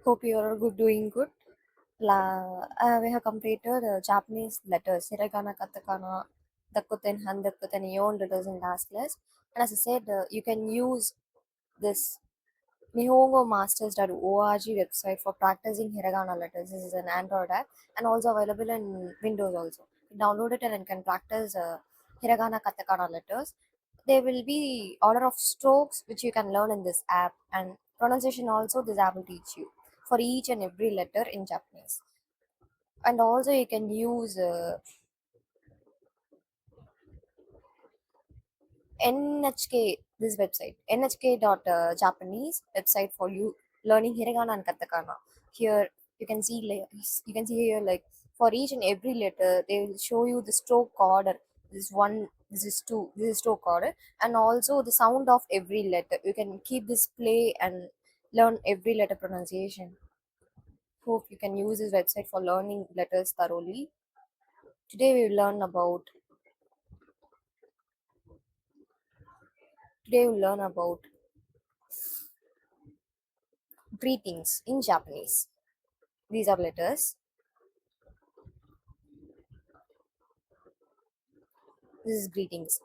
Hope you are good, doing good. We have completed Japanese letters, hiragana, katakana, dakuten, han, dakuten, yon letters in last class. And as I said, you can use this nihongomasters.org website for practicing hiragana letters. This is an Android app and also available in Windows also. Download it and can practice hiragana, katakana letters. There will be order of strokes which you can learn in this app, and pronunciation also this app will teach you for each and every letter in Japanese. And also you can use NHK, this website, nhk.japanese website for you learning hiragana and katakana. Here you can see you can see here like for each and every letter they will show you the stroke order. This is one, this is two, this is stroke order, and also the sound of every letter. You can keep this play and learn every letter pronunciation. Hope you can use this website for learning letters thoroughly. Today we will learn about today we will learn about greetings in Japanese. These are letters. This is greetings.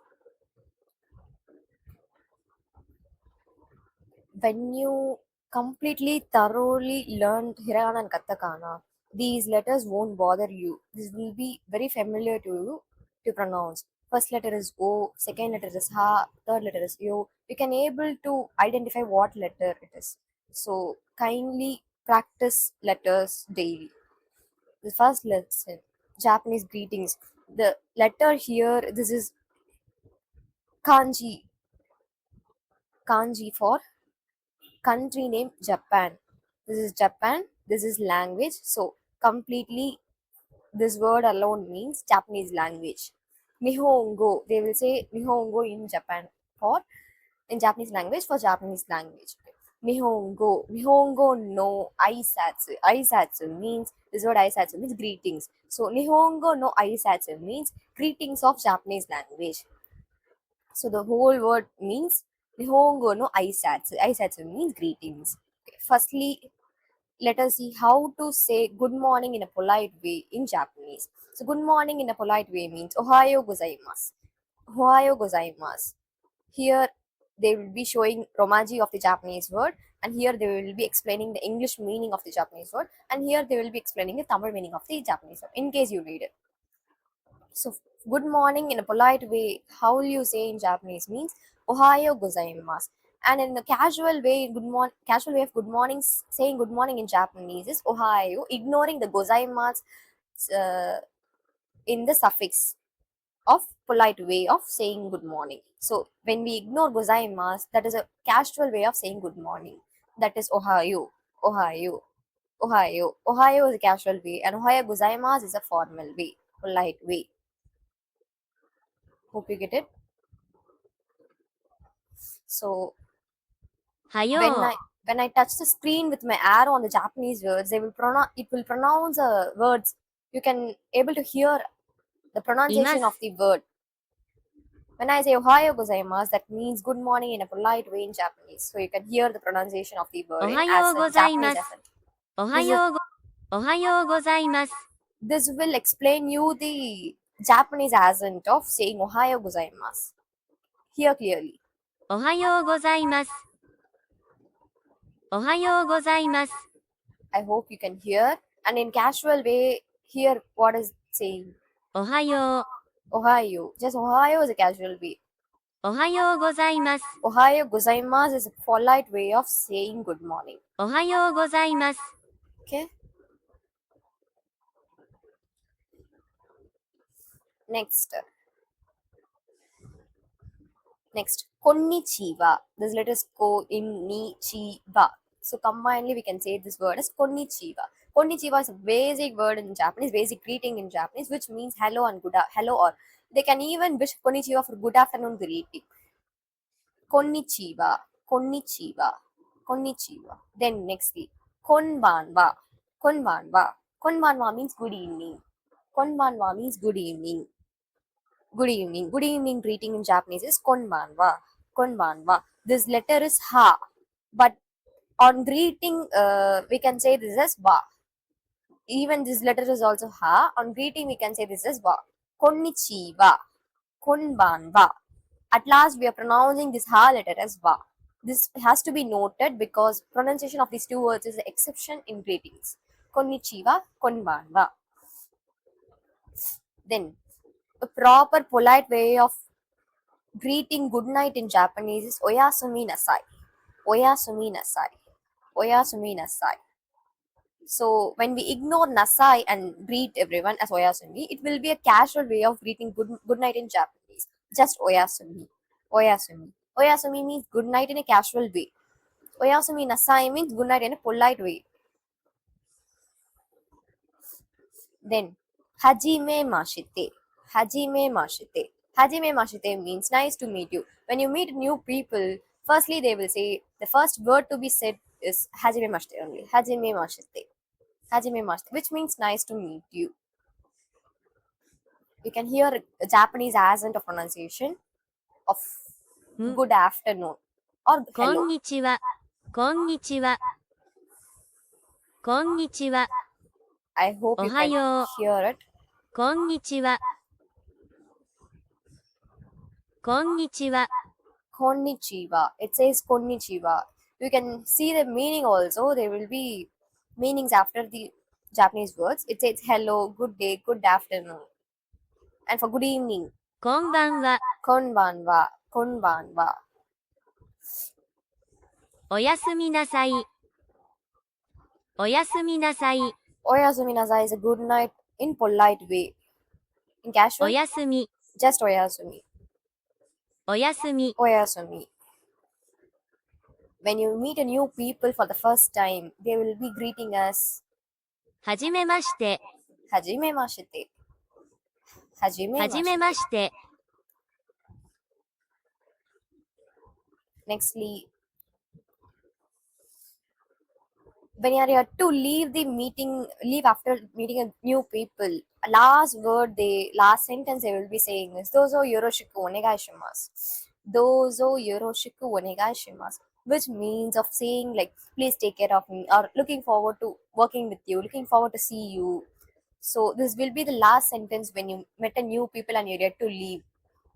When you completely thoroughly learned hiragana and katakana, these letters won't bother you. This will be very familiar to you to pronounce. First letter is O, second letter is Ha, third letter is Yo. You can able to identify what letter it is. So kindly practice letters daily. The first lesson, Japanese greetings. The letter here, this is kanji. Kanji for country name Japan. This is Japan. This is language. So completely this word alone means Japanese language. Nihongo. They will say Nihongo in Japan for in Japanese language for Japanese language. Nihongo. Nihongo no aisatsu. Aisatsu means this word aisatsu means greetings. So Nihongo no aisatsu means greetings of Japanese language. So the whole word means Nihongo no aisatsu. Aisatsu means greetings. Okay. Firstly, let us see how to say good morning in a polite way in Japanese. So good morning in a polite way means Ohayou Gozaimasu. Ohayou Gozaimasu. Here they will be showing romaji of the Japanese word, and here they will be explaining the English meaning of the Japanese word, and here they will be explaining the Tamil meaning of the Japanese word in case you read it. So, good morning in a polite way, how will you say in Japanese means Ohayou Gozaimasu. And in the casual way, casual way of good morning, saying good morning in Japanese is Ohayou, ignoring the Gozaimasu uh, in the suffix of polite way of saying good morning. So, when we ignore Gozaimasu, that is a casual way of saying good morning. That is Ohayou, Ohayou, Ohayou. Ohayou is a casual way, and Ohayou Gozaimasu is a formal way, polite way. Hope you get it. So when I はよ when I touch the screen with my arrow on the Japanese words, they will it will pronounce words. You can able to hear the いま pronunciation of す。the word. When I say Ohayou Gozaimasu, that means good morning in a polite way in Japanese. So you can hear the pronunciation of the word お in はよう as ご in ざい Japanese ます。accent. おは This is ようご、おはようございます。this will explain you the Japanese accent of saying Ohayou Gozaimasu. Hear clearly. おはようございます。おはようございます。I hope you can hear. And in casual way, hear what is saying. おはよう、 Ohio. Just Ohio is a casual way. おはようございます。 Ohayou Gozaimasu is a polite way of saying good morning. おはようございます。 Okay. Next. Next. Konnichiwa. This letter is ko in ni chi wa. So combinedly we can say this word as konnichiwa. Konnichiwa is a basic word in Japanese, basic greeting in Japanese, which means hello and hello, or they can even wish konnichiwa for good afternoon greeting. Konnichiwa, konnichiwa, konnichiwa. Then nextly, konbanwa, konbanwa. Konbanwa means good evening. Konbanwa means good evening. Good evening. Good evening greeting in Japanese is konbanwa. Konbanwa. This letter is ha, but On greeting, we can say this as wa. Even this letter is also ha. On greeting, we can say this as wa. Konnichiwa, Konbanwa. At last, we are pronouncing this ha letter as wa. This has to be noted because pronunciation of these two words is the exception in greetings. Konnichiwa, Konbanwa. Then, a proper polite way of greeting good night in Japanese is oyasumi nasai. Oyasumi nasai. Oyasumi nasai. So when we ignore nasai and greet everyone as oyasumi, it will be a casual way of greeting good night in Japanese. Just oyasumi. Oyasumi. Oyasumi means good night in a casual way. Oyasumi nasai means good night in a polite way. Then Hajimemashite. Hajimemashite. Hajimemashite means nice to meet you. When you meet new people, firstly they will say the first word to be said is Hajimemashite only. Hajimemashite. Hajimemashite, which means nice to meet you. You can hear a Japanese accent of pronunciation of む、good afternoon or こん hello. にちは、こんにちは、こんにちは、 I hope you can おはよう、 hear it. こんにちは、こんにちは、 Konnichiwa. It says konnichiwa. You can see the meaning also. There will be meanings after the Japanese words. It says hello, good day, good afternoon. And for good evening, こんばんは、 konbanwa, konbanwa. おやすみなさい、おやすみなさい、 Oyasumi nasai is a good night in polite way. In お casual, やすみ、 just oyasumi. おやすみ、 Oyasumi. When you meet a new people for the first time, they will be greeting us はじめまして、 Hajimemashite. はじめ Hajimemashite. まして、 Nextly, when you are here to leave the meeting, leave after meeting a new people, last sentence they will be saying is dozo yoroshiku onegaishimasu. Dozo yoroshiku onegaishimasu, which means of saying like please take care of me or looking forward to working with you, looking forward to see you. So this will be the last sentence when you met a new people and you're ready to leave.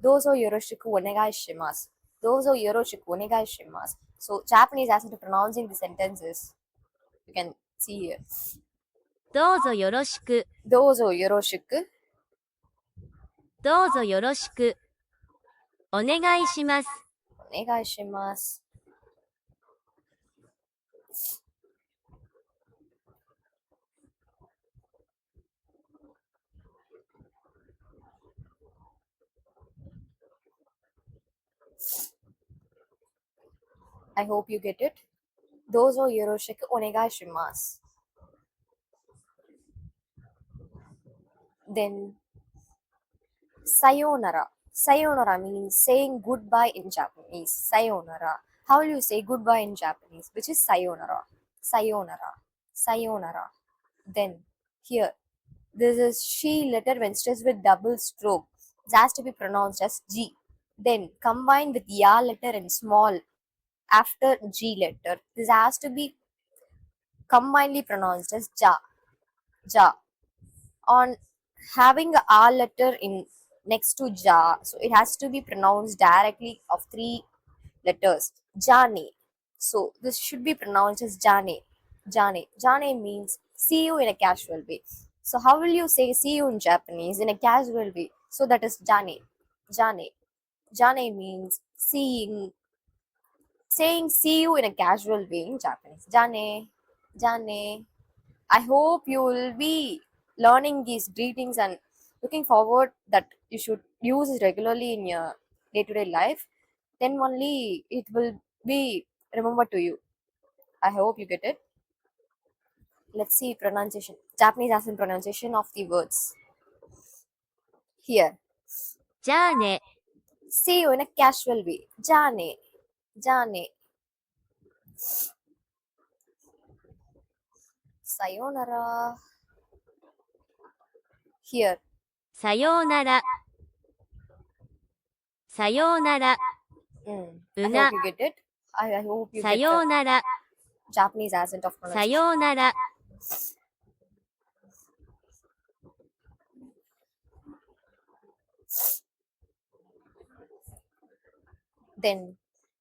Dozo yoroshiku onegaishimasu. Dozo yoroshiku onegaishimasu. So Japanese as to pronouncing the sentences. You can see here. どうぞよろしく、 Dozo yoroshiku どうぞよろしく、お願いします。 onegaishimasu. I hope you get it. Dozo yoroshiku onegaishimasu. Then Sayounara. Sayounara means saying goodbye in Japanese. Sayounara. How will you say goodbye in Japanese? Which is Sayounara. Sayounara. Sayounara. Then here, this is she letter when stressed with double stroke. It has to be pronounced as G. Then combined with ya letter and small after G letter. This has to be combinedly pronounced as ja. Ja. On having a R letter in next to ja, so it has to be pronounced directly of three letters. Jane. So this should be pronounced as Jane. Jane. Jane means see you in a casual way. So how will you say see you in Japanese in a casual way? So that is Jane. Jane. Jane means seeing, saying see you in a casual way in Japanese. Jane. Jane. I hope you will be learning these greetings and looking forward that you should use it regularly in your day-to-day life. Then only it will be remembered to you. I hope you get it. Let's see pronunciation. Japanese as in pronunciation of the words. Here, じゃあね、 see you in a casual way. Jane, jane. Sayonara. Here, さようなら、さようなら、 I うな、 hope you get it. I hope you さ get よう the なら、Japanese accent of pronunciation. さようなら、Then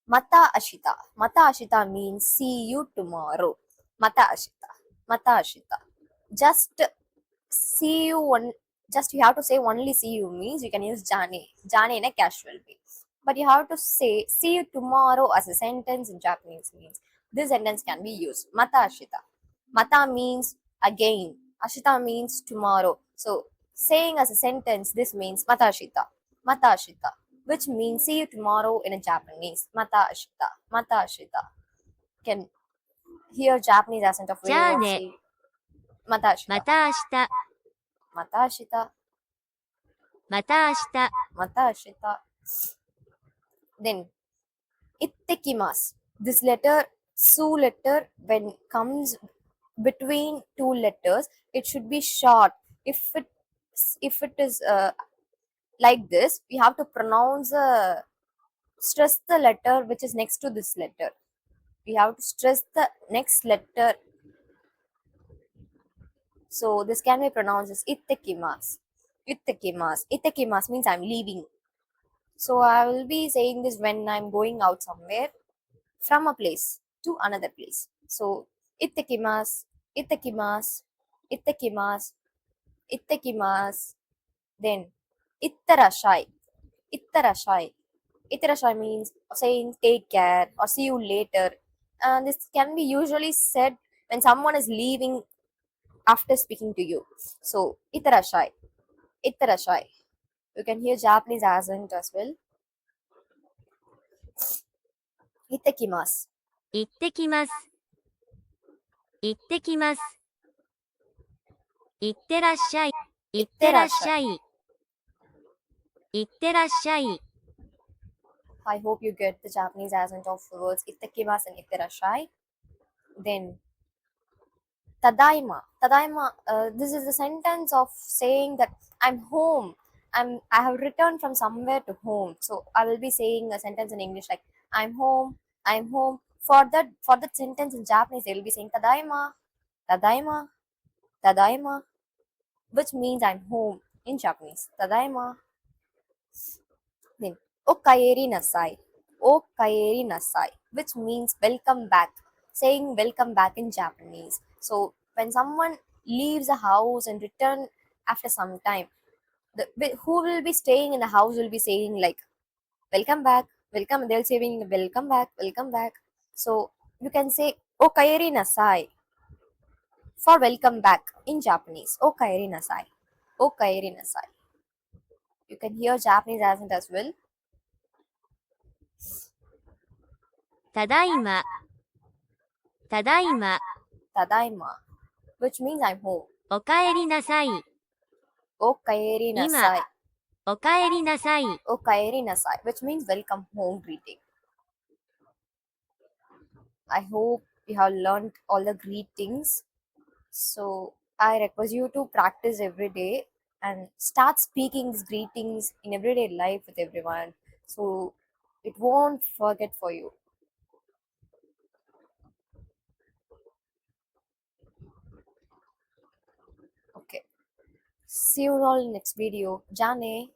Mata Ashita. Mata Ashita means see you tomorrow. Mata Ashita. Mata Ashita. Just see you one. Just you have to say only see you means you can use Jane. Jane in a casual way. But you have to say see you tomorrow as a sentence in Japanese means this sentence can be used. Mata Ashita. Mata means again. Ashita means tomorrow. So saying as a sentence this means Mata Ashita. Mata Ashita, which means see you tomorrow in a Japanese. Mata ashita. Mata ashita. Can hear Japanese accent of じ way ゃあ of ね、saying mata ま ashita. た明日、Mata ashita. また明日、Mata ashita. Then ittekimasu. This letter, su letter, when comes between two letters, it should be short. If it is like this, we have to pronounce stress the letter which is next to this letter. We have to stress the next letter. So this can be pronounced as ittekimasu. Ittekimasu. Ittekimasu means I'm leaving. So I will be saying this when I'm going out somewhere from a place to another place. So ittekimasu, ittekimasu, ittekimasu, ittekimasu. Then ittarashai. Ittarashai. Ittarashai means saying take care or see you later. And this can be usually said when someone is leaving after speaking to you. So ittarashai. Ittarashai. You can hear Japanese accent as well. Itakimasu. 行ってきます。行ってきます。行ってらっしゃい。行ってらっしゃい。行ってらっしゃい。I hope you get the Japanese accent of the words itakimasu and itterashai. Then tadaima. Tadaima. This is the sentence of saying that I'm home. I have returned from somewhere to home. So I will be saying a sentence in English like I'm home. I'm home. For that sentence in Japanese, they will be saying tadaima, tadaima, tadaima, which means I'm home in Japanese. Tadaima. Then okaeri nasai. Okaeri nasai, which means welcome back. Saying welcome back in Japanese. So when someone leaves a house and return after some time, who will be staying in the house will be saying like welcome back, welcome. They'll saying welcome back, welcome back. So you can say okaeri nasai for welcome back in Japanese. Okaeri nasai. Okaeri nasai. You can hear Japanese accent as well. ただいま。ただいま。Tadaima, which means I'm home. おかえりなさい。 Okaeri 今 nasai. おかえりなさい。 Okaeri nasai, which means welcome home greeting. I hope you have learned all the greetings. So I request you to practice every day and start speaking these greetings in everyday life with everyone. So it won't forget for you. Okay. See you all in next video. Jane.